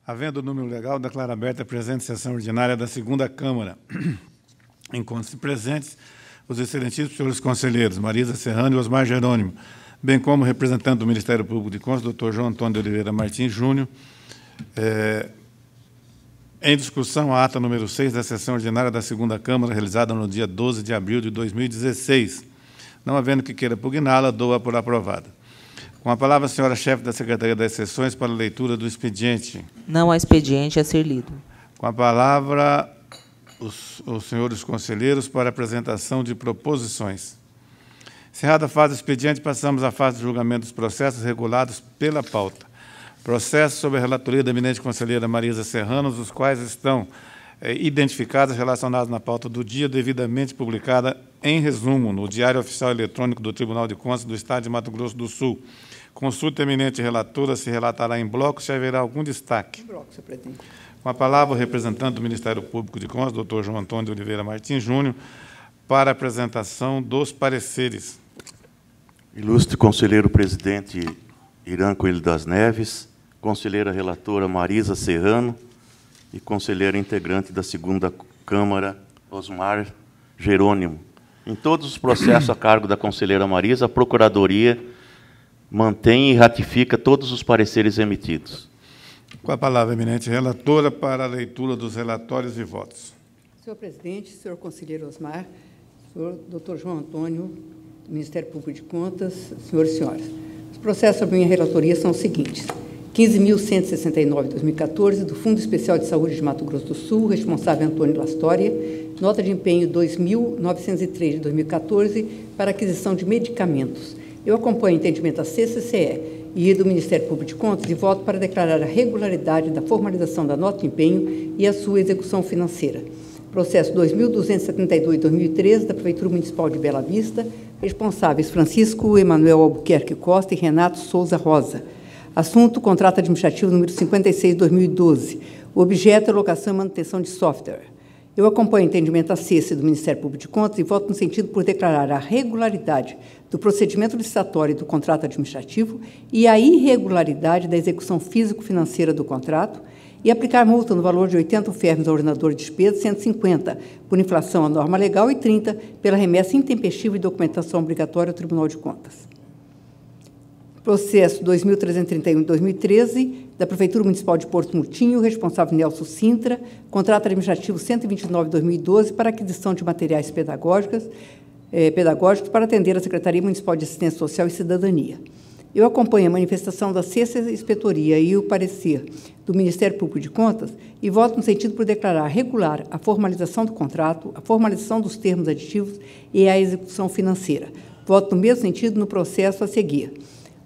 Havendo o número legal, declaro aberta a presente sessão ordinária da segunda Câmara. Encontram-se presentes os excelentíssimos senhores conselheiros, Marisa Serrano e Osmar Jerônimo, bem como o representante do Ministério Público de Contas, doutor João Antônio de Oliveira Martins Júnior. Em discussão, a ata número 6 da sessão ordinária da segunda Câmara, realizada no dia 12 de abril de 2016. Não havendo que queira pugná-la, dou-a por aprovada. Com a palavra, a senhora chefe da Secretaria das Sessões, para a leitura do expediente. Não há expediente a ser lido. Com a palavra, os senhores conselheiros, para a apresentação de proposições. Encerrada a fase do expediente, passamos à fase de julgamento dos processos regulados pela pauta. Processos sob a relatoria da eminente conselheira Marisa Serrano, os quais estão identificados relacionados na pauta do dia, devidamente publicada em resumo no Diário Oficial Eletrônico do Tribunal de Contas do Estado de Mato Grosso do Sul. Consulta a eminente relatora, se relatará em bloco, se haverá algum destaque. Em bloco, senhor presidente. Com a palavra, o representante do Ministério Público de Contas, doutor João Antônio de Oliveira Martins Júnior, para a apresentação dos pareceres. Ilustre conselheiro presidente Irã Coelho das Neves, conselheira relatora Marisa Serrano e conselheira integrante da segunda Câmara, Osmar Jerônimo. Em todos os processos a cargo da conselheira Marisa, a Procuradoria mantém e ratifica todos os pareceres emitidos. Com a palavra, eminente relatora, para a leitura dos relatórios e votos. Senhor presidente, senhor conselheiro Osmar, senhor doutor João Antônio, do Ministério Público de Contas, senhores e senhoras. Os processos sobre minha relatoria são os seguintes. 15.169 de 2014, do Fundo Especial de Saúde de Mato Grosso do Sul, responsável Antônio Lastória, nota de empenho 2.903 de 2014, para aquisição de medicamentos. Eu acompanho o entendimento da CCCE e do Ministério Público de Contas e voto para declarar a regularidade da formalização da nota de empenho e a sua execução financeira. Processo 2.272 de 2013, da Prefeitura Municipal de Bela Vista, responsáveis Francisco Emanuel Albuquerque Costa e Renato Souza Rosa. Assunto, contrato administrativo número 56 de 2012. O objeto é locação e manutenção de software. Eu acompanho o entendimento da CESA do Ministério Público de Contas e voto no sentido por declarar a regularidade do procedimento licitatório do contrato administrativo e a irregularidade da execução físico-financeira do contrato e aplicar multa no valor de 80 ferros ao ordenador de despesas, 150 por inflação à norma legal e 30 pela remessa intempestiva de documentação obrigatória ao Tribunal de Contas. Processo 2.331 de 2013, da Prefeitura Municipal de Porto Murtinho, responsável Nelson Sintra, contrato administrativo 129 de 2012 para aquisição de materiais pedagógicos para atender a Secretaria Municipal de Assistência Social e Cidadania. Eu acompanho a manifestação da Sexta Inspetoria e o parecer do Ministério Público de Contas e voto no sentido por declarar regular a formalização do contrato, a formalização dos termos aditivos e a execução financeira. Voto no mesmo sentido no processo a seguir.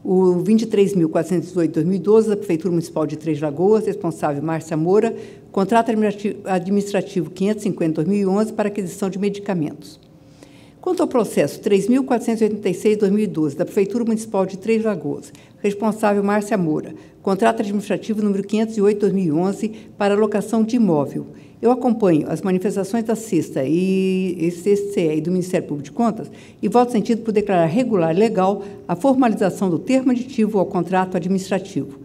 O 23.418 de 2012, da Prefeitura Municipal de Três Lagoas, responsável Márcia Moura, contrato administrativo 550 de 2011 para aquisição de medicamentos. Quanto ao processo 3.486 de 2012, da Prefeitura Municipal de Três Lagoas, responsável Márcia Moura, contrato administrativo número 508 de 2011 para alocação de imóvel. Eu acompanho as manifestações da Sexta e CCE e do Ministério Público de Contas e voto no sentido por declarar regular e legal a formalização do termo aditivo ao contrato administrativo.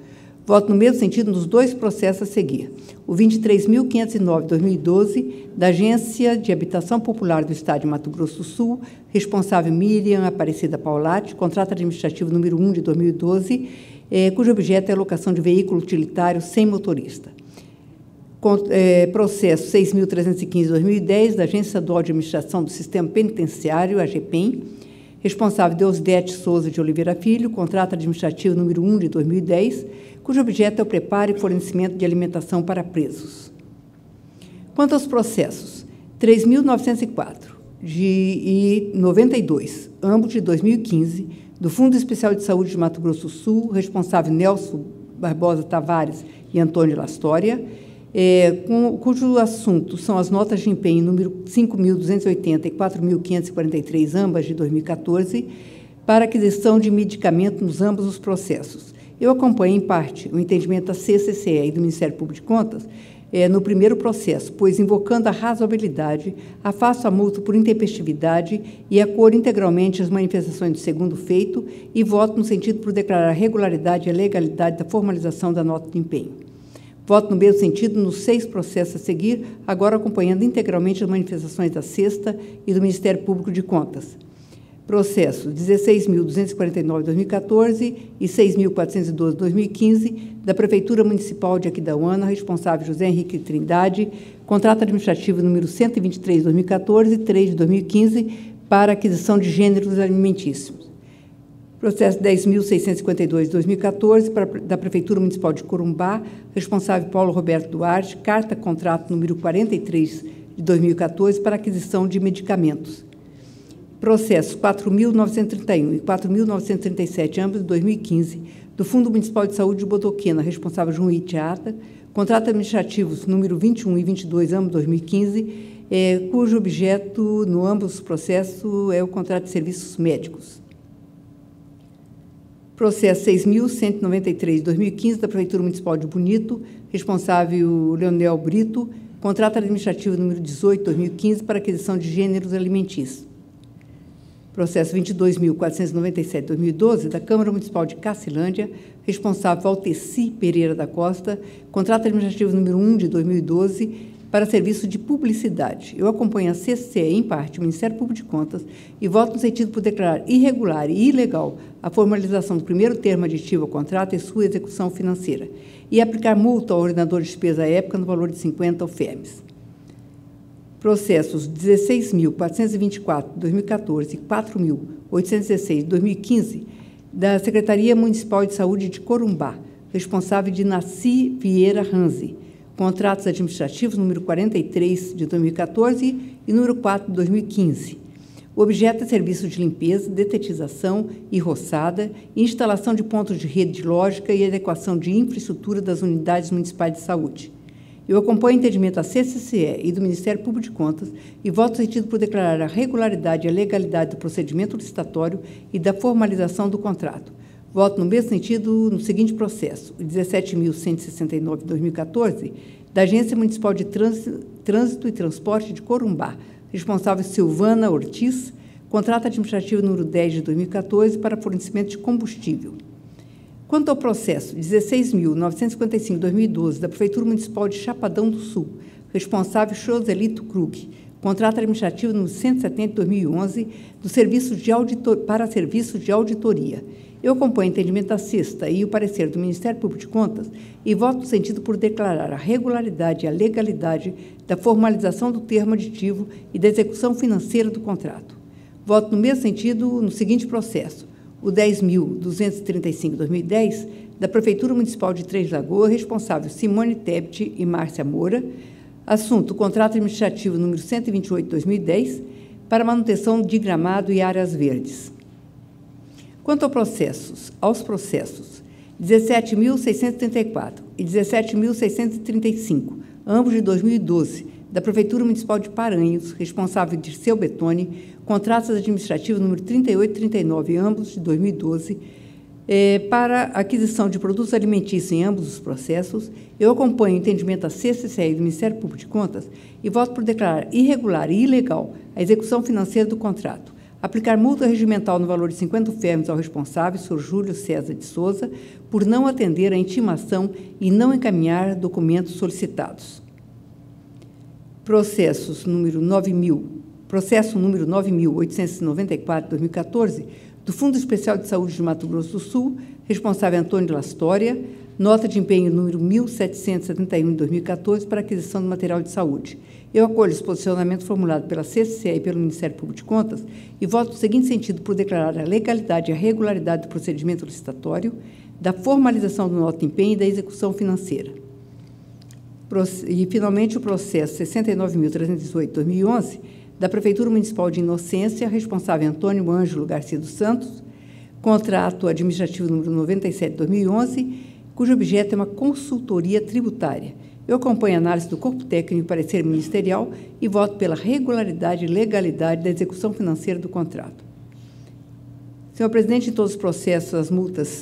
Voto no mesmo sentido nos dois processos a seguir. O 23.509 de 2012, da Agência de Habitação Popular do Estado de Mato Grosso do Sul, responsável Miriam Aparecida Paulatti, contrato administrativo número 1 de 2012, cujo objeto é a locação de veículo utilitário sem motorista. Processo 6.315 de 2010, da Agência Estadual de Administração do Sistema Penitenciário, AGPEM, responsável Deusdete Souza de Oliveira Filho, contrato administrativo número 1 de 2010, cujo objeto é o preparo e fornecimento de alimentação para presos. Quanto aos processos, 3.904 e 92, ambos de 2015, do Fundo Especial de Saúde de Mato Grosso do Sul, responsável Nelson Barbosa Tavares e Antônio Lastória, cujo assunto são as notas de empenho número 5.280 e 4.543, ambas de 2014, para aquisição de medicamento nos ambos os processos. Eu acompanho, em parte, o entendimento da CCCE e do Ministério Público de Contas no primeiro processo, pois, invocando a razoabilidade, afasto a multa por intempestividade e acolho integralmente as manifestações do segundo feito e voto no sentido por declarar a regularidade e a legalidade da formalização da nota de empenho. Voto no mesmo sentido nos 6 processos a seguir, agora acompanhando integralmente as manifestações da Sexta e do Ministério Público de Contas. Processo 16.249/2014 e 6.412/2015, da Prefeitura Municipal de Aquidauana, responsável José Henrique Trindade, contrato administrativo número 123/2014 e 3 de 2015, para aquisição de gêneros alimentícios. Processo 10.652/2014, da Prefeitura Municipal de Corumbá, responsável Paulo Roberto Duarte, carta contrato número 43 de 2014, para aquisição de medicamentos. Processos 4.931 e 4.937, ambos de 2015, do Fundo Municipal de Saúde de Botoquena, responsável João Itiata, contrato administrativos número 21 e 22, ambos de 2015, cujo objeto, no ambos os processos, é o contrato de serviços médicos. Processo 6.193 de 2015, da Prefeitura Municipal de Bonito, responsável Leonel Brito, contrato administrativo número 18 de 2015, para aquisição de gêneros alimentícios. Processo 22.497 de 2012, da Câmara Municipal de Cacilândia, responsável Valteci Pereira da Costa, contrato administrativo número 1 de 2012, para serviço de publicidade. Eu acompanho a CCE, em parte, o Ministério Público de Contas, e voto no sentido por declarar irregular e ilegal a formalização do primeiro termo aditivo ao contrato e sua execução financeira, e aplicar multa ao ordenador de despesa à época no valor de 50 alfermes. Processos 16.424 de 2014 e 4.816 de 2015, da Secretaria Municipal de Saúde de Corumbá, responsável de Naci Vieira Ranzi, contratos administrativos número 43 de 2014 e número 4 de 2015. O objeto é serviço de limpeza, detetização e roçada, instalação de pontos de rede lógica e adequação de infraestrutura das unidades municipais de saúde. Eu acompanho o entendimento da CCCE e do Ministério Público de Contas e voto no sentido por declarar a regularidade e a legalidade do procedimento licitatório e da formalização do contrato. Voto no mesmo sentido no seguinte processo: o 17.169 de 2014, da Agência Municipal de Trânsito e Transporte de Corumbá, responsável Silvana Ortiz, contrato administrativo número 10 de 2014, para fornecimento de combustível. Quanto ao processo 16.955 de 2012, da Prefeitura Municipal de Chapadão do Sul, responsável Joselito Krug, contrato administrativo número 170 de 2011, para serviços de auditoria. Eu acompanho o entendimento da Sexta e o parecer do Ministério Público de Contas e voto no sentido por declarar a regularidade e a legalidade da formalização do termo aditivo e da execução financeira do contrato. Voto no mesmo sentido no seguinte processo: o 10.235 de 2010, da Prefeitura Municipal de Três Lagoas, responsável Simone Tebet e Márcia Moura, assunto contrato administrativo número 128 de 2010, para manutenção de gramado e áreas verdes. Quanto aos processos 17.634 e 17.635, ambos de 2012, da Prefeitura Municipal de Paranhos, responsável Dirceu Betoni, contratos administrativos número 38 e 39, ambos de 2012, para aquisição de produtos alimentícios em ambos os processos, eu acompanho o entendimento da CCCE e do Ministério Público de Contas e voto por declarar irregular e ilegal a execução financeira do contrato, aplicar multa regimental no valor de 50 alfermes ao responsável, Sr. Júlio César de Souza, por não atender à intimação e não encaminhar documentos solicitados. Processo número 9.894 de 2014, do Fundo Especial de Saúde de Mato Grosso do Sul, responsável Antônio Lastória, nota de empenho número 1.771 de 2014, para aquisição de material de saúde. Eu acolho os posicionamentos formulados pela CCCE e pelo Ministério Público de Contas e voto no seguinte sentido por declarar a legalidade e a regularidade do procedimento licitatório, da formalização do nota de empenho e da execução financeira. E, finalmente, o processo 69.318 de 2011, da Prefeitura Municipal de Inocência, responsável Antônio Ângelo Garcia dos Santos, contrato administrativo número 97 de 2011, cujo objeto é uma consultoria tributária. Eu acompanho a análise do corpo técnico e parecer ministerial e voto pela regularidade e legalidade da execução financeira do contrato. Senhor presidente, em todos os processos, as multas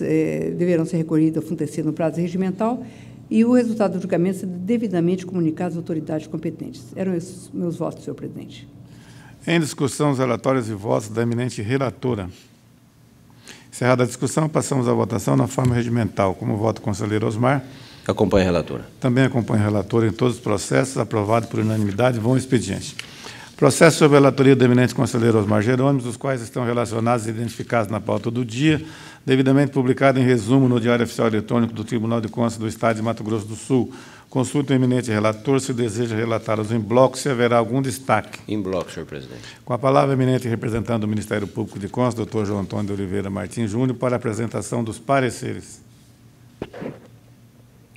deverão ser recolhidas ao FUNTECê no prazo regimental e o resultado do julgamento ser devidamente comunicado às autoridades competentes. Eram esses meus votos, senhor presidente. Em discussão, os relatórios e votos da eminente relatora. Encerrada a discussão, passamos à votação na forma regimental. Como voto, conselheiro Osmar. Acompanho a relatora. Também acompanho a relatora em todos os processos, aprovado por unanimidade. Vão ao expediente. Processo sob a relatoria do eminente conselheiro Osmar Jerônimo, os quais estão relacionados e identificados na pauta do dia, devidamente publicado em resumo no Diário Oficial Eletrônico do Tribunal de Contas do Estado de Mato Grosso do Sul. Consulta o eminente relator se deseja relatá-los em bloco, se haverá algum destaque. Em bloco, senhor presidente. Com a palavra, eminente representante do Ministério Público de Contas, doutor João Antônio de Oliveira Martins Júnior, para a apresentação dos pareceres.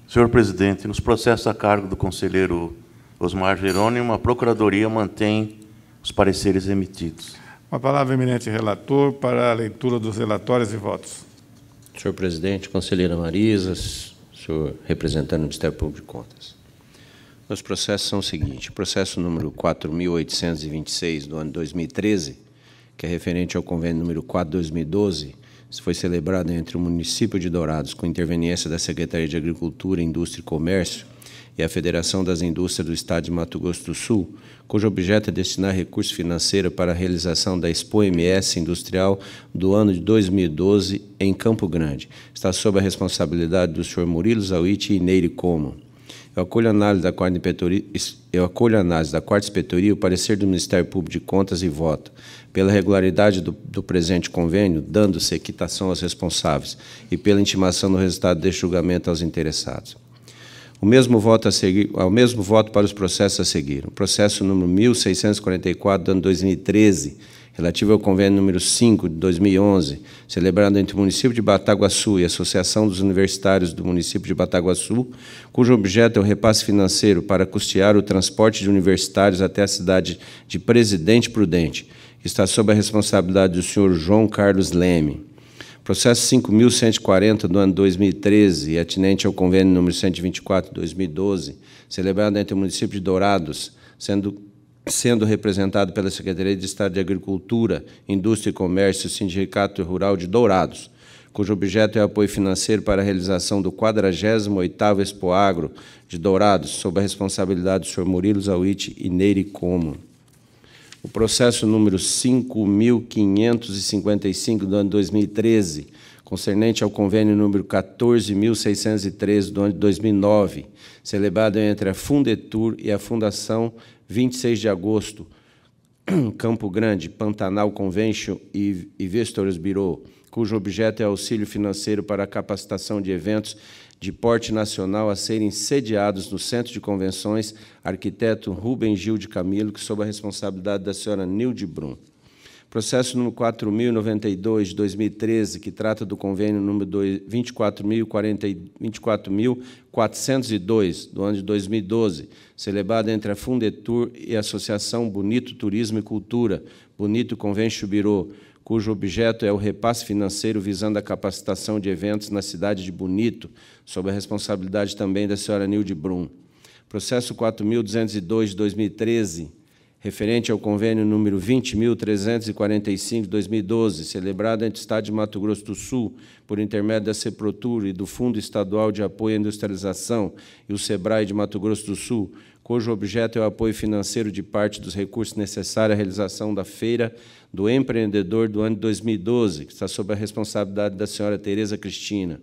Senhor presidente, nos processos a cargo do conselheiro Osmar Jerônimo, a Procuradoria mantém os pareceres emitidos. Com a palavra, eminente relator, para a leitura dos relatórios e votos. Senhor presidente, conselheira Marisa, senhor representante do Ministério Público de Contas. Os processos são o seguinte: processo número 4.826, do ano 2013, que é referente ao convênio número 4/2012, foi celebrado entre o município de Dourados, com interveniência da Secretaria de Agricultura, Indústria e Comércio e a Federação das Indústrias do Estado de Mato Grosso do Sul, cujo objeto é destinar recurso financeiro para a realização da Expo MS Industrial do ano de 2012 em Campo Grande. Está sob a responsabilidade do senhor Murilo Zawitch e Neire Como. Eu acolho a análise da quarta inspetoria, o parecer do Ministério Público de Contas e voto pela regularidade do presente convênio, dando-se equitação aos responsáveis e pela intimação do resultado deste julgamento aos interessados. Ao mesmo voto para os processos a seguir. O processo número 1644, do ano 2013, relativo ao convênio número 5, de 2011, celebrado entre o município de Bataguaçu e a Associação dos Universitários do município de Bataguaçu, cujo objeto é o repasse financeiro para custear o transporte de universitários até a cidade de Presidente Prudente. Está sob a responsabilidade do senhor João Carlos Leme. Processo 5.140, do ano 2013, atinente ao convênio número 124, de 2012, celebrado entre o município de Dourados, sendo representado pela Secretaria de Estado de Agricultura, Indústria e Comércio e Sindicato Rural de Dourados, cujo objeto é o apoio financeiro para a realização do 48º Expo Agro de Dourados, sob a responsabilidade do senhor Murilo Zawitch e Neire Como. O processo número 5.555, do ano 2013, concernente ao convênio número 14.613, do ano de 2009, celebrado entre a Fundetur e a Fundação 26 de Agosto, Campo Grande, Pantanal Convention e Investors Bureau, cujo objeto é auxílio financeiro para a capacitação de eventos de porte nacional a serem sediados no Centro de Convenções Arquiteto Rubem Gil de Camilo, que sob a responsabilidade da senhora Nilde Brum. Processo número 4.092, de 2013, que trata do convênio número 24.402, do ano de 2012, celebrado entre a Fundetur e a Associação Bonito Turismo e Cultura, Bonito Convention Bureau, cujo objeto é o repasse financeiro visando a capacitação de eventos na cidade de Bonito, sob a responsabilidade também da senhora Nilde Brum. Processo 4.202, de 2013, referente ao convênio número 20.345, de 2012, celebrado entre o Estado de Mato Grosso do Sul, por intermédio da CEPROTUR e do Fundo Estadual de Apoio à Industrialização e o SEBRAE de Mato Grosso do Sul, cujo objeto é o apoio financeiro de parte dos recursos necessários à realização da Feira do Empreendedor do ano de 2012, que está sob a responsabilidade da senhora Tereza Cristina.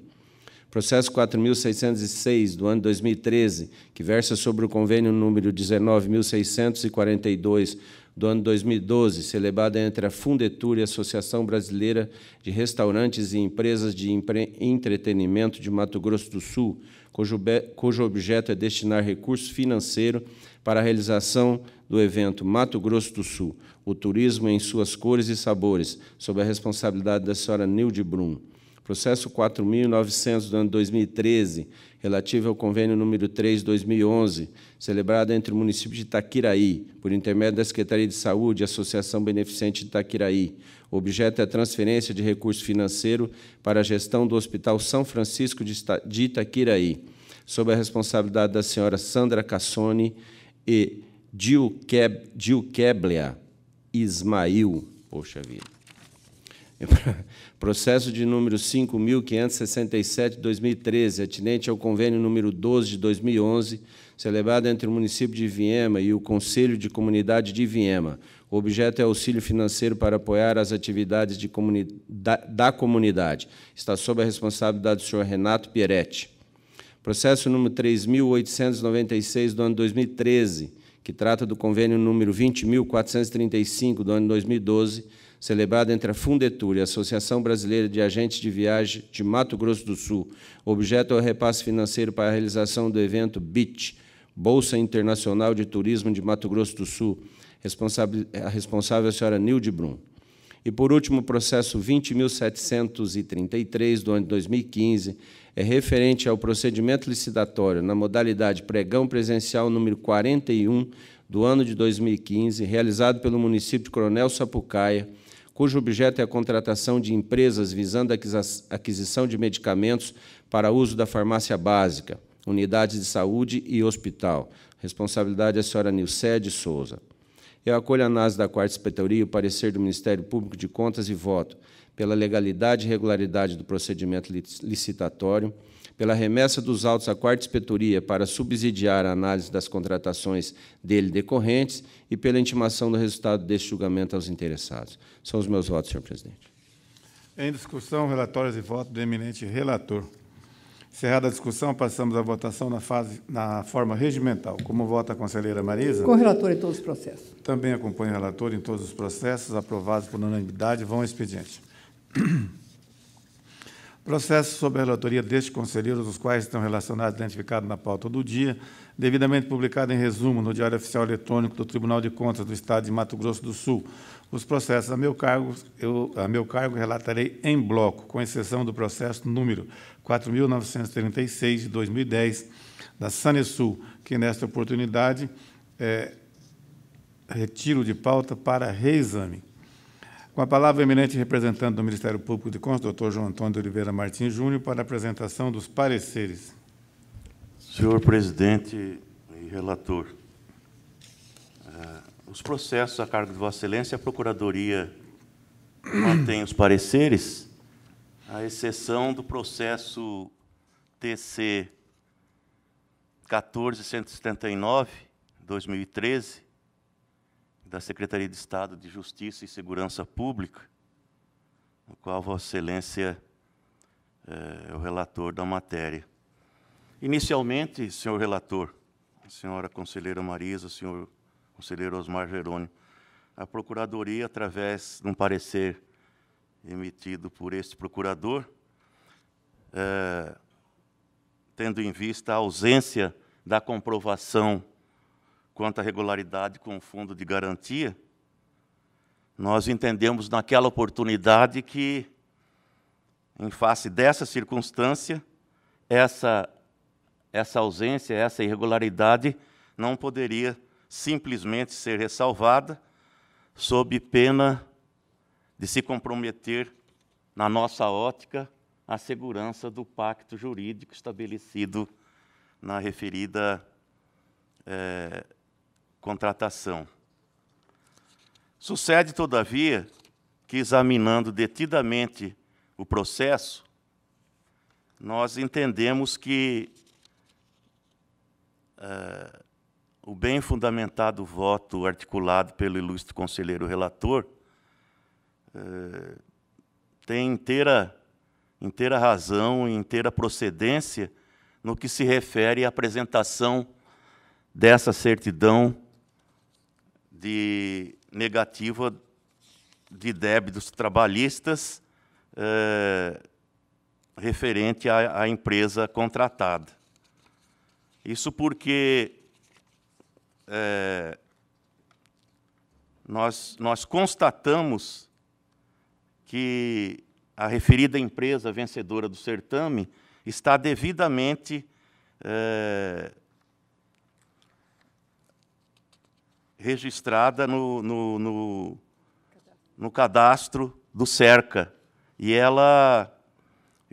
Processo 4.606, do ano 2013, que versa sobre o convênio número 19.642, do ano 2012, celebrada entre a Fundetur e a Associação Brasileira de Restaurantes e Empresas de Entretenimento de Mato Grosso do Sul, cujo objeto é destinar recurso financeiro para a realização do evento Mato Grosso do Sul, o turismo em suas cores e sabores, sob a responsabilidade da senhora Nilde Brum. Processo 4.900, do ano 2013, relativo ao convênio número 3, 2011, celebrado entre o município de Itaquiraí, por intermédio da Secretaria de Saúde e Associação Beneficente de Itaquiraí. O objeto é a transferência de recurso financeiro para a gestão do Hospital São Francisco de Itaquiraí, sob a responsabilidade da senhora Sandra Cassoni e Dilkeblia Ismail. Poxa vida. Processo de número 5.567, de 2013, atinente ao convênio número 12, de 2011, celebrado entre o município de Viema e o Conselho de Comunidade de Viema. O objeto é auxílio financeiro para apoiar as atividades da comunidade. Está sob a responsabilidade do senhor Renato Pieretti. Processo número 3.896, do ano 2013, que trata do convênio número 20.435, do ano 2012, celebrado entre a Fundetur e a Associação Brasileira de Agentes de Viagem de Mato Grosso do Sul. O objeto é o repasse financeiro para a realização do evento BIT, Bolsa Internacional de Turismo de Mato Grosso do Sul. A responsável é a senhora Nilde Brum. E, por último, o processo 20.733, do ano de 2015, é referente ao procedimento licitatório na modalidade pregão presencial número 41, do ano de 2015, realizado pelo município de Coronel Sapucaia, cujo objeto é a contratação de empresas visando a aquisição de medicamentos para uso da farmácia básica, unidades de saúde e hospital. Responsabilidade é a senhora Nilce de Souza. Eu acolho a análise da Quarta Inspetoria e o parecer do Ministério Público de Contas e voto pela legalidade e regularidade do procedimento licitatório, pela remessa dos autos à Quarta Inspetoria para subsidiar a análise das contratações dele decorrentes e pela intimação do resultado deste julgamento aos interessados. São os meus votos, senhor presidente. Em discussão, relatórios e voto do eminente relator. Encerrada a discussão, passamos à votação na forma regimental. Como vota a conselheira Marisa? Com o relator em todos os processos. Também acompanho o relator em todos os processos, aprovados por unanimidade, vão ao expediente. Processos sob a relatoria deste conselheiro, os quais estão relacionados e identificados na pauta do dia, devidamente publicado em resumo no Diário Oficial Eletrônico do Tribunal de Contas do Estado de Mato Grosso do Sul. Os processos a meu cargo relatarei em bloco, com exceção do processo número 4.936, de 2010, da Sanesul, que, nesta oportunidade, retiro de pauta para reexame. Com a palavra, o eminente representante do Ministério Público de Contas, doutor João Antônio de Oliveira Martins Júnior, para a apresentação dos pareceres. Senhor presidente e relator, os processos a cargo de Vossa Excelência, a Procuradoria mantém os pareceres, à exceção do processo TC 14.179, 2013, da Secretaria de Estado de Justiça e Segurança Pública, no qual Vossa Excelência é o relator da matéria. Inicialmente, senhor relator, senhora conselheira Marisa, senhor conselheiro Osmar Jerônimo, a Procuradoria, através de um parecer emitido por este procurador, tendo em vista a ausência da comprovação quanto à regularidade com o fundo de garantia, nós entendemos naquela oportunidade que, em face dessa circunstância, essa ausência, essa irregularidade não poderia simplesmente ser ressalvada sob pena de se comprometer, na nossa ótica, a segurança do pacto jurídico estabelecido na referida contratação. Sucede, todavia, que, examinando detidamente o processo, nós entendemos que o bem fundamentado voto articulado pelo ilustre conselheiro relator tem inteira razão e inteira procedência no que se refere à apresentação dessa certidão de negativa de débitos trabalhistas referente à empresa contratada. Isso porque nós constatamos que a referida empresa vencedora do certame está devidamente registrada no cadastro do CERCA. E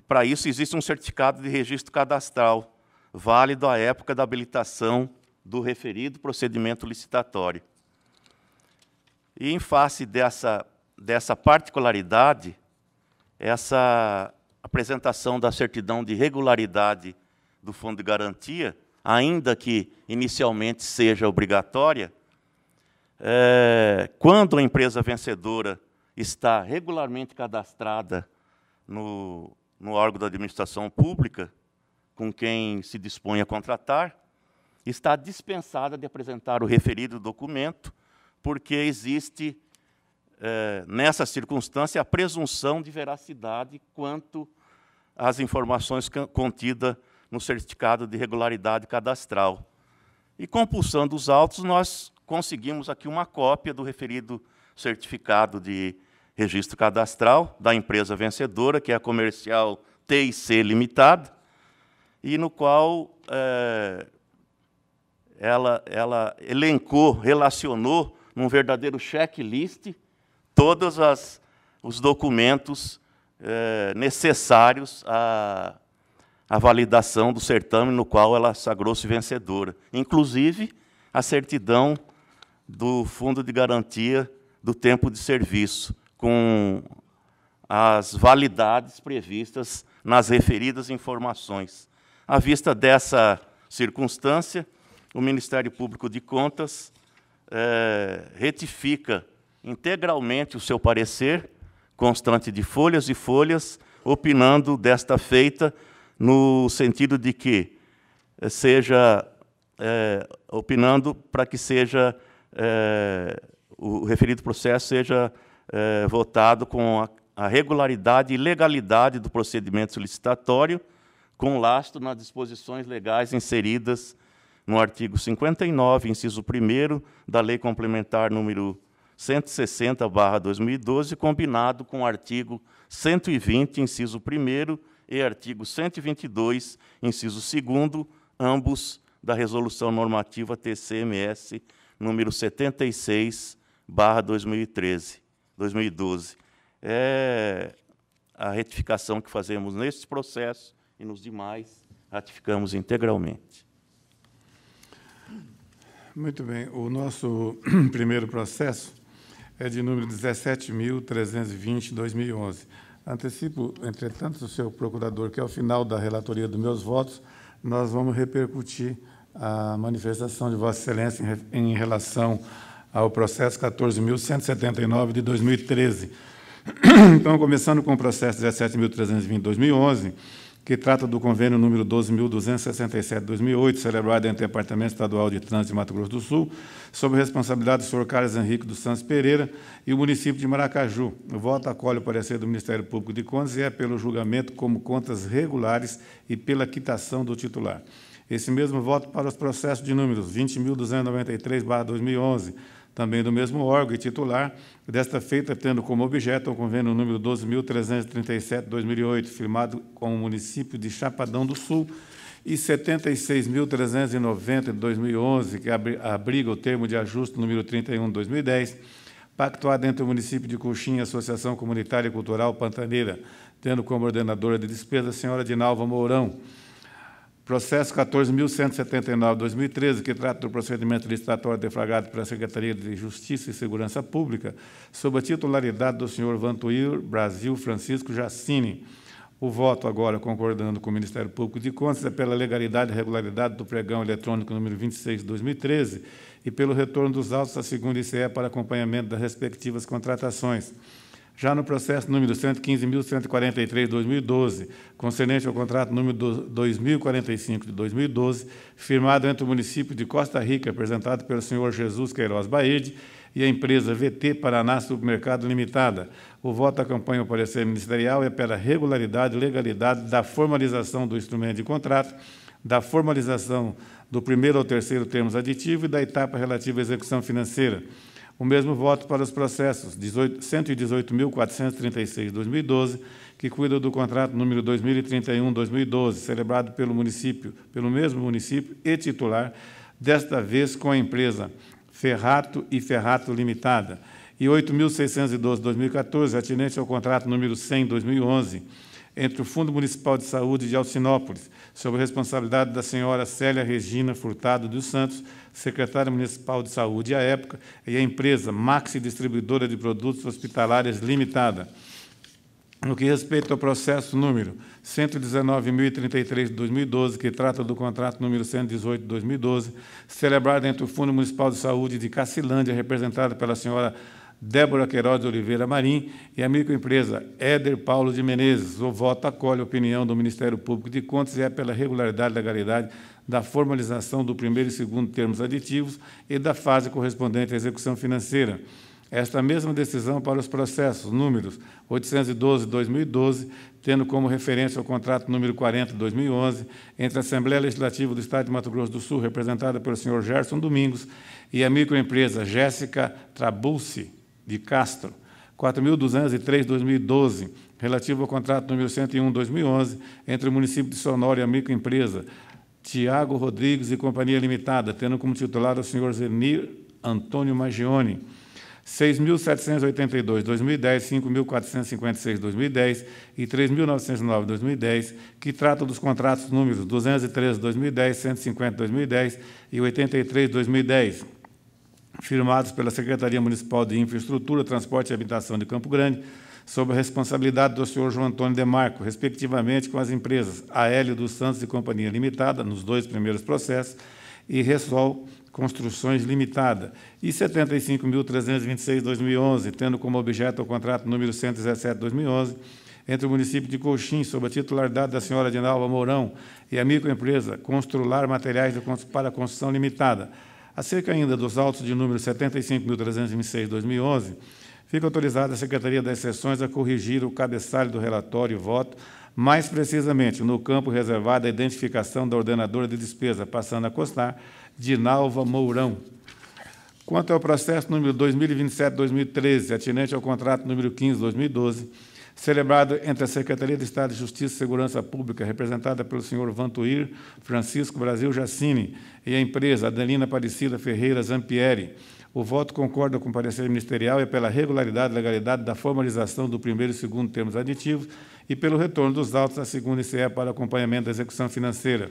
para isso, existe um certificado de registro cadastral, válido à época da habilitação do referido procedimento licitatório. E, em face dessa particularidade, essa apresentação da certidão de regularidade do Fundo de Garantia, ainda que inicialmente seja obrigatória, quando a empresa vencedora está regularmente cadastrada no órgão da administração pública, com quem se dispõe a contratar, está dispensada de apresentar o referido documento, porque existe, nessa circunstância, a presunção de veracidade quanto às informações contidas no certificado de regularidade cadastral. E, compulsando os autos, nós conseguimos aqui uma cópia do referido certificado de registro cadastral da empresa vencedora, que é a Comercial TIC Limitada, e no qual ela elencou, relacionou num verdadeiro checklist todos os documentos necessários à validação do certame no qual ela sagrou-se vencedora, inclusive a certidão do Fundo de Garantia do Tempo de Serviço, com as validades previstas nas referidas informações. À vista dessa circunstância, o Ministério Público de Contas retifica integralmente o seu parecer, constante de folhas e folhas, opinando desta feita no sentido de que opinando para que o referido processo seja votado com a regularidade e legalidade do procedimento licitatório, com lastro nas disposições legais inseridas no artigo 59, inciso 1º, da Lei Complementar número 160/2012, combinado com o artigo 120, inciso 1º, e artigo 122, inciso 2º, ambos da Resolução Normativa TCMS número 76/2012. É a retificação que fazemos neste processo e nos demais ratificamos integralmente. Muito bem. O nosso primeiro processo é de número 17.320/2011. Antecipo, entretanto, o senhor procurador, que ao final da relatoria dos meus votos, nós vamos repercutir a manifestação de Vossa Excelência em relação ao processo 14.179 de 2013. Então, começando com o processo 17.320/2011, que trata do convênio número 12.267/2008, celebrado entre o Departamento Estadual de Trânsito de Mato Grosso do Sul, sob responsabilidade do senhor Carlos Henrique dos Santos Pereira e o município de Maracaju. O voto acolhe o parecer do Ministério Público de Contas e é pelo julgamento como contas regulares e pela quitação do titular. Esse mesmo voto para os processos de números 20.293/2011, também do mesmo órgão e titular, desta feita tendo como objeto o convênio número 12.337/2008, firmado com o município de Chapadão do Sul, e 76.390 de 2011, que abriga o termo de ajuste número 31 de 2010, pactuado entre o município de Coxim e a Associação Comunitária e Cultural Pantaneira, tendo como ordenadora de despesa a senhora Dinalva Mourão. Processo 14.179/2013, que trata do procedimento licitatório deflagrado pela Secretaria de Justiça e Segurança Pública, sob a titularidade do senhor Vantuir Brasil Francisco Jacini. O voto agora, concordando com o Ministério Público de Contas, é pela legalidade e regularidade do pregão eletrônico número 26 de 2013 e pelo retorno dos autos da segunda ICE para acompanhamento das respectivas contratações. Já no processo número 115.143/2012, concernente ao contrato número 2045 de 2012, firmado entre o município de Costa Rica, representado pelo senhor Jesus Queiroz Baede, e a empresa VT Paraná Supermercado Limitada. O voto acompanha o parecer ministerial e é pela regularidade e legalidade da formalização do instrumento de contrato, da formalização do primeiro ao terceiro termos aditivos e da etapa relativa à execução financeira. O mesmo voto para os processos 118.436/2012, que cuida do contrato número 2031/2012, celebrado pelo mesmo município e titular, desta vez com a empresa Ferrato e Ferrato Limitada, e 8.612/2014, atinente ao contrato número 100/2011, entre o Fundo Municipal de Saúde de Alcinópolis, sob a responsabilidade da senhora Célia Regina Furtado dos Santos, secretária municipal de saúde à época, e a empresa Maxi Distribuidora de Produtos Hospitalares Limitada. No que respeita ao processo número 119.033/2012, que trata do contrato número 118/2012, celebrado entre o Fundo Municipal de Saúde de Cacilândia, representado pela senhora Débora Queiroz de Oliveira Marim, e a microempresa Éder Paulo de Menezes. O voto acolhe a opinião do Ministério Público de Contas e é pela regularidade e legalidade da formalização do primeiro e segundo termos aditivos e da fase correspondente à execução financeira. Esta mesma decisão para os processos números 812/2012, tendo como referência o contrato número 40/2011, entre a Assembleia Legislativa do Estado de Mato Grosso do Sul, representada pelo senhor Gerson Domingos, e a microempresa Jéssica Trabulci de Castro, 4.203/2012, relativo ao contrato número 101/2011, entre o município de Sonora e a microempresa Tiago Rodrigues e Companhia Limitada, tendo como titular o senhor Zenir Antônio Magione, 6.782/2010, 5.456/2010 e 3.909/2010, que tratam dos contratos números 213/2010, 150/2010 e 83/2010, firmados pela Secretaria Municipal de Infraestrutura, Transporte e Habitação de Campo Grande, sob a responsabilidade do senhor João Antônio Demarco, respectivamente com as empresas Aélio dos Santos e Companhia Limitada, nos 2 primeiros processos, e Ressol Construções Limitada, e 75.326/2011, tendo como objeto o contrato número 117/2011, entre o município de Coxim, sob a titularidade da senhora Dinalva Mourão, e a microempresa Constrular Materiais para Construção Limitada. Acerca ainda dos autos de número 75.326/2011, fica autorizada a Secretaria das Sessões a corrigir o cabeçalho do relatório e voto, mais precisamente no campo reservado à identificação da ordenadora de despesa, passando a constar Dinalva Mourão. Quanto ao processo número 2027/2013, atinente ao contrato número 15/2012, celebrado entre a Secretaria de Estado de Justiça e Segurança Pública, representada pelo senhor Vantuir Francisco Brasil Jacini, e a empresa Adelina Aparecida Ferreira Zampieri, o voto concorda com o parecer ministerial e pela regularidade e legalidade da formalização do primeiro e segundo termos aditivos e pelo retorno dos autos à segunda ICE para acompanhamento da execução financeira.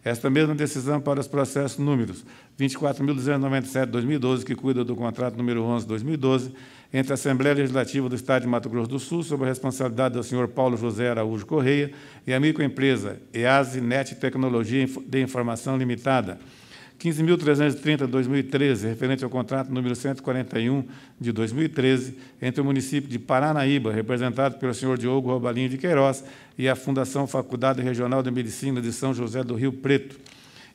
Esta mesma decisão para os processos números 24.297/2012, que cuida do contrato número 11/2012, entre a Assembleia Legislativa do Estado de Mato Grosso do Sul, sob a responsabilidade do senhor Paulo José Araújo Correia, e a microempresa EASI Net Tecnologia de Informação Limitada, 15.330/2013, referente ao contrato número 141 de 2013, entre o município de Paranaíba, representado pelo senhor Diogo Robalinho de Queiroz, e a Fundação Faculdade Regional de Medicina de São José do Rio Preto,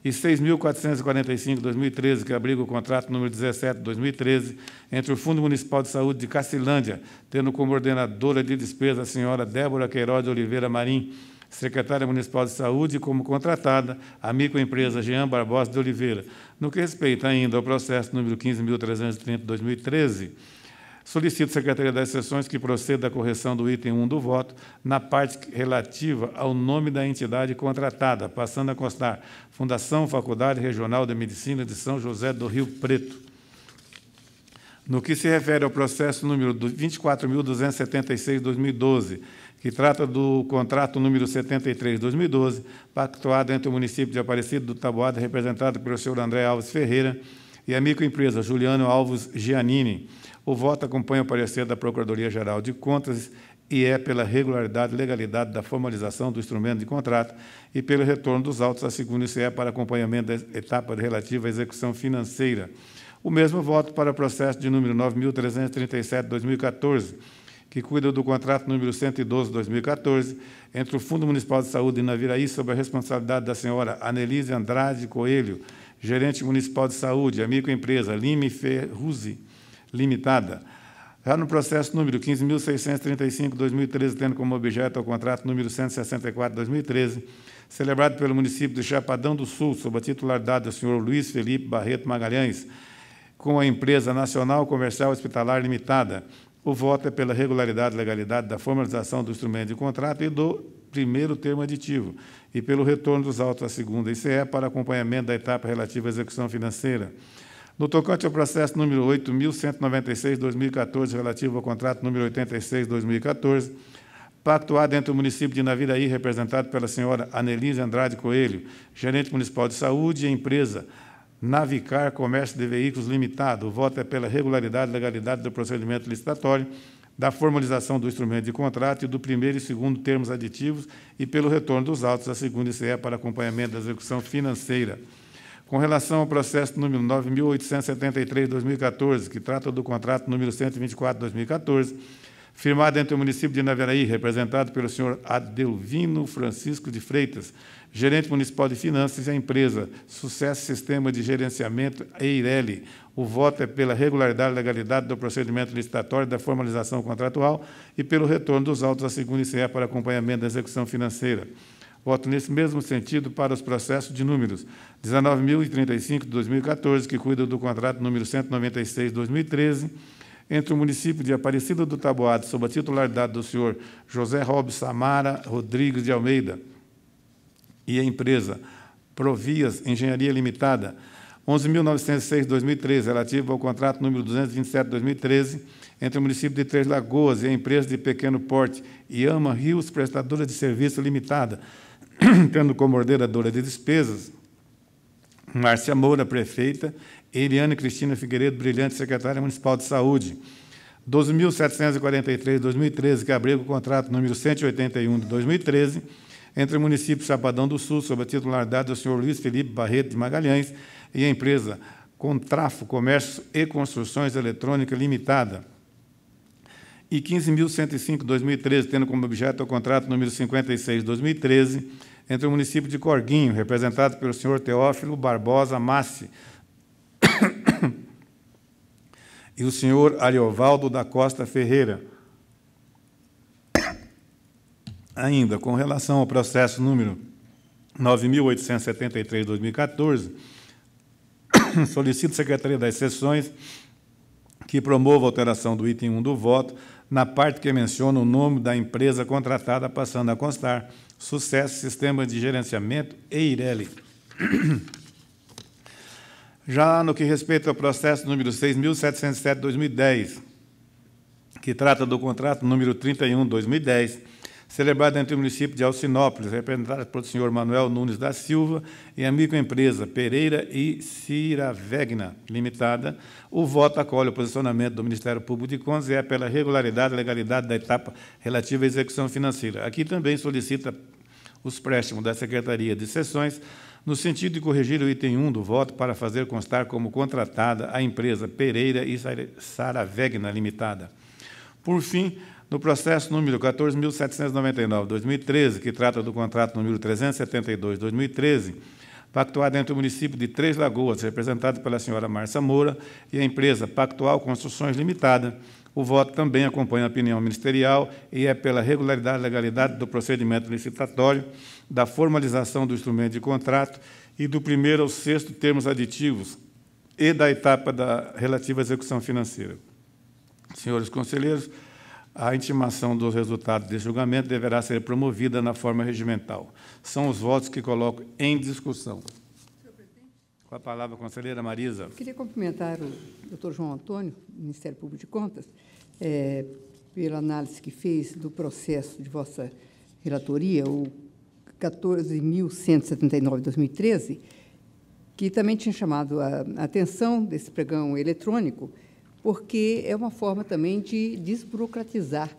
e 6.445/2013, que abriga o contrato número 17/2013, entre o Fundo Municipal de Saúde de Cacilândia, tendo como ordenadora de despesa a senhora Débora Queiroz de Oliveira Marim, secretária municipal de saúde, e como contratada a microempresa Jean Barbosa de Oliveira. No que respeita ainda ao processo número 15.330/2013, solicito à Secretaria das Sessões que proceda à correção do item 1 do voto, na parte relativa ao nome da entidade contratada, passando a constar Fundação Faculdade Regional de Medicina de São José do Rio Preto. No que se refere ao processo número 24.276/2012, que trata do contrato número 73/2012, pactuado entre o município de Aparecida do Taboada, representado pelo senhor André Alves Ferreira, e a microempresa Juliano Alves Giannini. O voto acompanha o parecer da Procuradoria-Geral de Contas e é pela regularidade e legalidade da formalização do instrumento de contrato e pelo retorno dos autos à segunda ICE para acompanhamento da etapa relativa à execução financeira. O mesmo voto para o processo de número 9.337/2014, que cuida do contrato número 112/2014, entre o Fundo Municipal de Saúde de Naviraí, sob a responsabilidade da senhora Anelise Andrade Coelho, gerente municipal de saúde, a microempresa Lime Ferruzzi Limitada. Já no processo número 15.635/2013, tendo como objeto o contrato número 164/2013, celebrado pelo município de Chapadão do Sul, sob a titularidade do senhor Luiz Felipe Barreto Magalhães, com a empresa Nacional Comercial Hospitalar Limitada. O voto é pela regularidade e legalidade da formalização do instrumento de contrato e do primeiro termo aditivo, e pelo retorno dos autos à segunda ICE para acompanhamento da etapa relativa à execução financeira. No tocante ao processo número 8.196/2014, relativo ao contrato número 86/2014, pactuado entre o município de Naviraí, representado pela senhora Anelise Andrade Coelho, gerente municipal de saúde, e a empresa Navicar Comércio de Veículos Limitado. O voto é pela regularidade e legalidade do procedimento licitatório, da formalização do instrumento de contrato e do primeiro e segundo termos aditivos e pelo retorno dos autos à segunda ICE para acompanhamento da execução financeira. Com relação ao processo número 9.873/2014, que trata do contrato número 124/2014, firmado entre o município de Naviraí, representado pelo senhor Adelvino Francisco de Freitas, gerente municipal de finanças, e a empresa Sucesso Sistema de Gerenciamento, EIRELI. O voto é pela regularidade e legalidade do procedimento licitatório da formalização contratual e pelo retorno dos autos à segunda ICE para acompanhamento da execução financeira. Voto nesse mesmo sentido para os processos de números 19.035 de 2014, que cuida do contrato número 196/2013, entre o município de Aparecida do Taboado, sob a titularidade do senhor José Robes Samara Rodrigues de Almeida, e a empresa Provias Engenharia Limitada, 11.906/2013, relativo ao contrato número 227/2013, entre o município de Três Lagoas e a empresa de pequeno porte Iama Rios Prestadora de Serviço Limitada, tendo como ordenadora de despesas Márcia Moura, prefeita, e Eliane Cristina Figueiredo Brilhante, secretária municipal de saúde. 12.743/2013, que abriga o contrato número 181 de 2013, entre o município de Chapadão do Sul, sob a titularidade do senhor Luiz Felipe Barreto de Magalhães, e a empresa Contrafo Comércio e Construções Eletrônica Limitada. E 15.105/2013, tendo como objeto o contrato número 56/2013, entre o município de Corguinho, representado pelo senhor Teófilo Barbosa Massi, e o senhor Ariovaldo da Costa Ferreira. Ainda, com relação ao processo número 9.873/2014, solicito à Secretaria das Sessões que promova a alteração do item 1 do voto, na parte que menciona o nome da empresa contratada, passando a constar Sucesso Sistema de Gerenciamento, EIRELI. Já no que respeita ao processo número 6.707/2010, que trata do contrato número 31/2010, celebrado entre o município de Alcinópolis, representado pelo senhor Manuel Nunes da Silva, e a microempresa Pereira e Ciravegna Limitada, o voto acolhe o posicionamento do Ministério Público de Contas e é pela regularidade e legalidade da etapa relativa à execução financeira. Aqui também solicita os préstimos da Secretaria de Sessões, no sentido de corrigir o item 1 do voto para fazer constar como contratada a empresa Pereira e Saravegna Limitada. Por fim, no processo número 14.799/2013, que trata do contrato número 372/2013, pactuado entre o município de Três Lagoas, representado pela senhora Márcia Moura, e a empresa Pactual Construções Limitada, o voto também acompanha a opinião ministerial e é pela regularidade e legalidade do procedimento licitatório, da formalização do instrumento de contrato e do 1º ao 6º termos aditivos e da etapa da relativa à execução financeira. Senhores conselheiros, a intimação dos resultados desse julgamento deverá ser promovida na forma regimental. São os votos que coloco em discussão. Com a palavra, a conselheira Marisa. Eu queria cumprimentar o doutor João Antônio, do Ministério Público de Contas, pela análise que fez do processo de vossa relatoria, o 14.179/2013, que também tinha chamado a atenção desse pregão eletrônico, porque é uma forma também de desburocratizar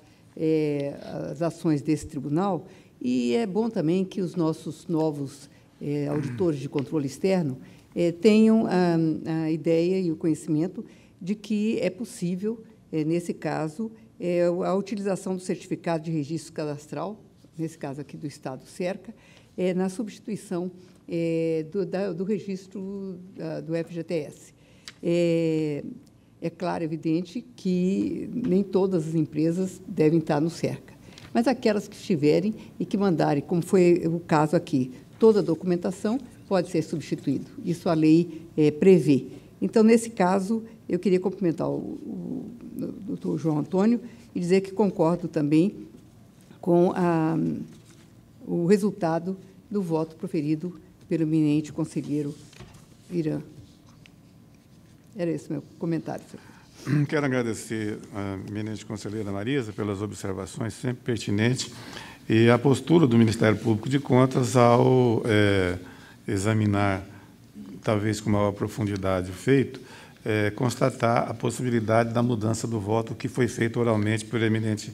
as ações desse tribunal, e é bom também que os nossos novos auditores de controle externo tenham a ideia e o conhecimento de que é possível, nesse caso, a utilização do certificado de registro cadastral, nesse caso aqui do Estado Cerca, na substituição do registro do FGTS. É claro, evidente, que nem todas as empresas devem estar no Cerca, mas aquelas que estiverem e que mandarem, como foi o caso aqui, toda a documentação pode ser substituído. Isso a lei prevê. Então, nesse caso, eu queria cumprimentar o doutor João Antônio e dizer que concordo também com o resultado do voto proferido pelo eminente conselheiro Irã. Era esse o meu comentário, senhor. Quero agradecer à eminente conselheira Marisa pelas observações sempre pertinentes e a postura do Ministério Público de Contas ao examinar, talvez com maior profundidade, o feito, constatar a possibilidade da mudança do voto que foi feito oralmente pelo eminente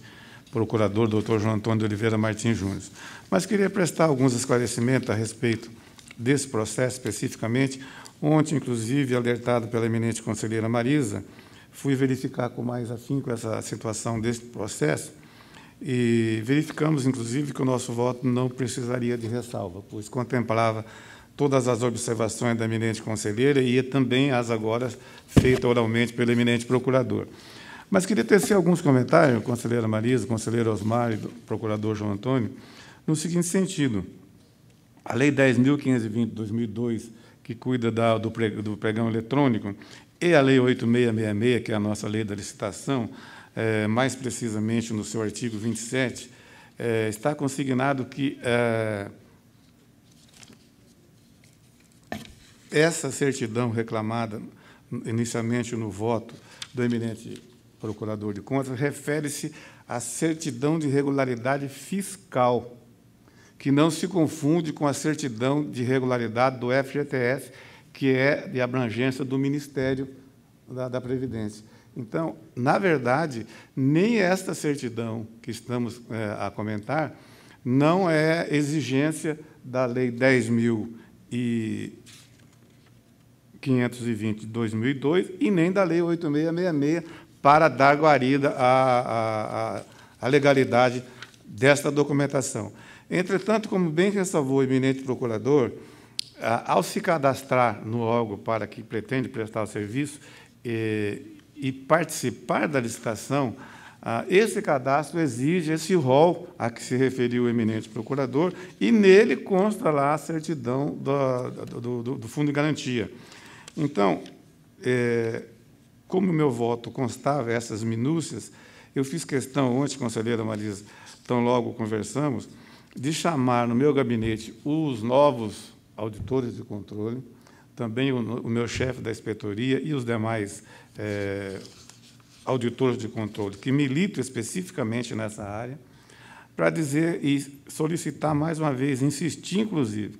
procurador, doutor João Antônio de Oliveira Martins Júnior. Mas queria prestar alguns esclarecimentos a respeito desse processo, especificamente, Ontem, inclusive, alertado pela eminente conselheira Marisa, fui verificar com mais afinco essa situação desse processo e verificamos, inclusive, que o nosso voto não precisaria de ressalva, pois contemplava todas as observações da eminente conselheira e também as agora feitas oralmente pelo eminente procurador. Mas queria tecer alguns comentários, conselheira Marisa, conselheiro Osmar e do procurador João Antônio, no seguinte sentido. A Lei 10.520, de 2002, que cuida do pregão eletrônico, e a Lei 8.666, que é a nossa lei da licitação, mais precisamente no seu artigo 27, está consignado que essa certidão reclamada inicialmente no voto do eminente procurador de contas refere-se à certidão de regularidade fiscal, que não se confunde com a certidão de regularidade do FGTS, que é de abrangência do Ministério da Previdência. Então, na verdade, nem esta certidão que estamos a comentar não é exigência da Lei 10.520, de 2002, e nem da Lei 8.666, para dar guarida à legalidade desta documentação. Entretanto, como bem ressalvou o eminente procurador, ao se cadastrar no órgão para que pretende prestar o serviço e participar da licitação, esse cadastro exige esse rol a que se referiu o eminente procurador, e nele consta lá a certidão do Fundo de Garantia. Então, como o meu voto constava essas minúcias, eu fiz questão ontem, conselheira Marisa, tão logo conversamos, de chamar no meu gabinete os novos auditores de controle, também o meu chefe da inspetoria e os demais auditores de controle que militam especificamente nessa área, para dizer e solicitar mais uma vez, insistir, inclusive,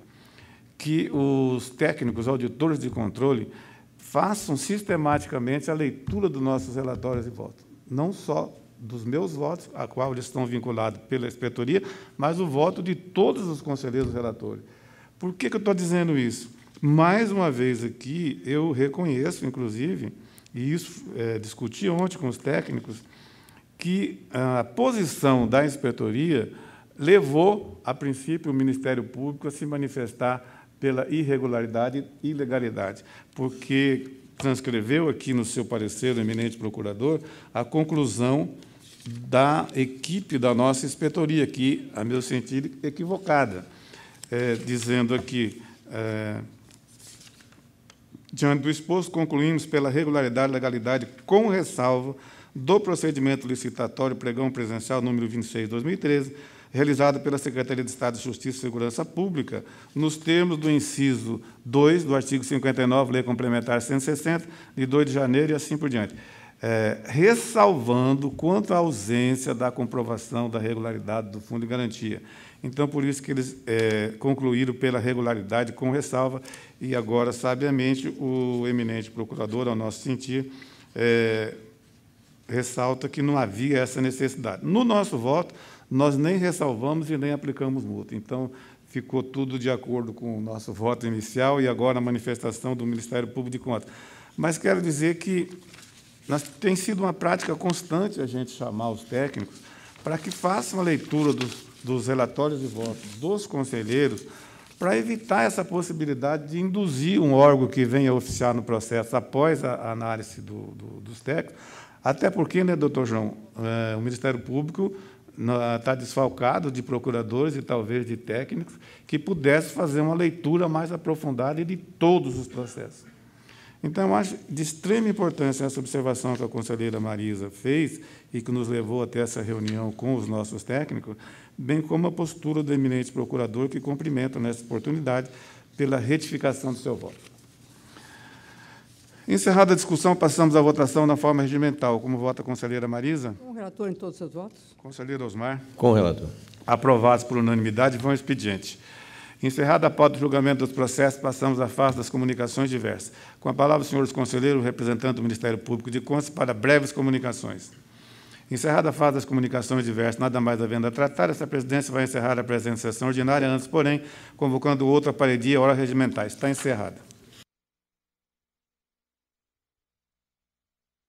que os técnicos auditores de controle façam sistematicamente a leitura dos nossos relatórios de voto, não só dos meus votos, a qual eles estão vinculados pela inspetoria, mas o voto de todos os conselheiros relatores. Por que eu estou dizendo isso? Mais uma vez aqui, eu reconheço, inclusive, e isso discuti ontem com os técnicos, que a posição da inspetoria levou, a princípio, o Ministério Público a se manifestar pela irregularidade e ilegalidade, porque transcreveu aqui no seu parecer, o eminente procurador, a conclusão da equipe da nossa inspetoria, que, a meu sentido, equivocada, dizendo aqui, diante do exposto, concluímos pela regularidade e legalidade, com ressalva do procedimento licitatório pregão presencial número 26, 2013, realizado pela Secretaria de Estado de Justiça e Segurança Pública, nos termos do inciso 2 do artigo 59, Lei Complementar 160, de 2 de janeiro, e assim por diante. Ressalvando quanto à ausência da comprovação da regularidade do Fundo de Garantia. Então, por isso que eles concluíram pela regularidade com ressalva, e agora, sabiamente, o eminente procurador, ao nosso sentir, ressalta que não havia essa necessidade. No nosso voto, nós nem ressalvamos e nem aplicamos multa. Então, ficou tudo de acordo com o nosso voto inicial e agora a manifestação do Ministério Público de Contas. Mas quero dizer que tem sido uma prática constante a gente chamar os técnicos para que façam a leitura dos relatórios de voto dos conselheiros, para evitar essa possibilidade de induzir um órgão que venha oficiar no processo após a análise dos técnicos, até porque, né, doutor João, o Ministério Público está desfalcado de procuradores e talvez de técnicos que pudessem fazer uma leitura mais aprofundada de todos os processos. Então, eu acho de extrema importância essa observação que a conselheira Marisa fez e que nos levou até essa reunião com os nossos técnicos, bem como a postura do eminente procurador, que cumprimenta nessa oportunidade pela retificação do seu voto. Encerrada a discussão, passamos à votação na forma regimental. Como vota a conselheira Marisa? Com o relator em todos os seus votos. Conselheiro Osmar? Com o relator. Aprovados por unanimidade, vão ao expediente. Encerrada a pauta do julgamento dos processos, passamos à fase das comunicações diversas. Com a palavra, senhores conselheiros, representante do Ministério Público de Contas, para breves comunicações. Encerrada a fase das comunicações diversas, nada mais havendo a tratar, essa presidência vai encerrar a presente sessão ordinária, antes, porém, convocando outra para dia e hora regimentais. Está encerrada.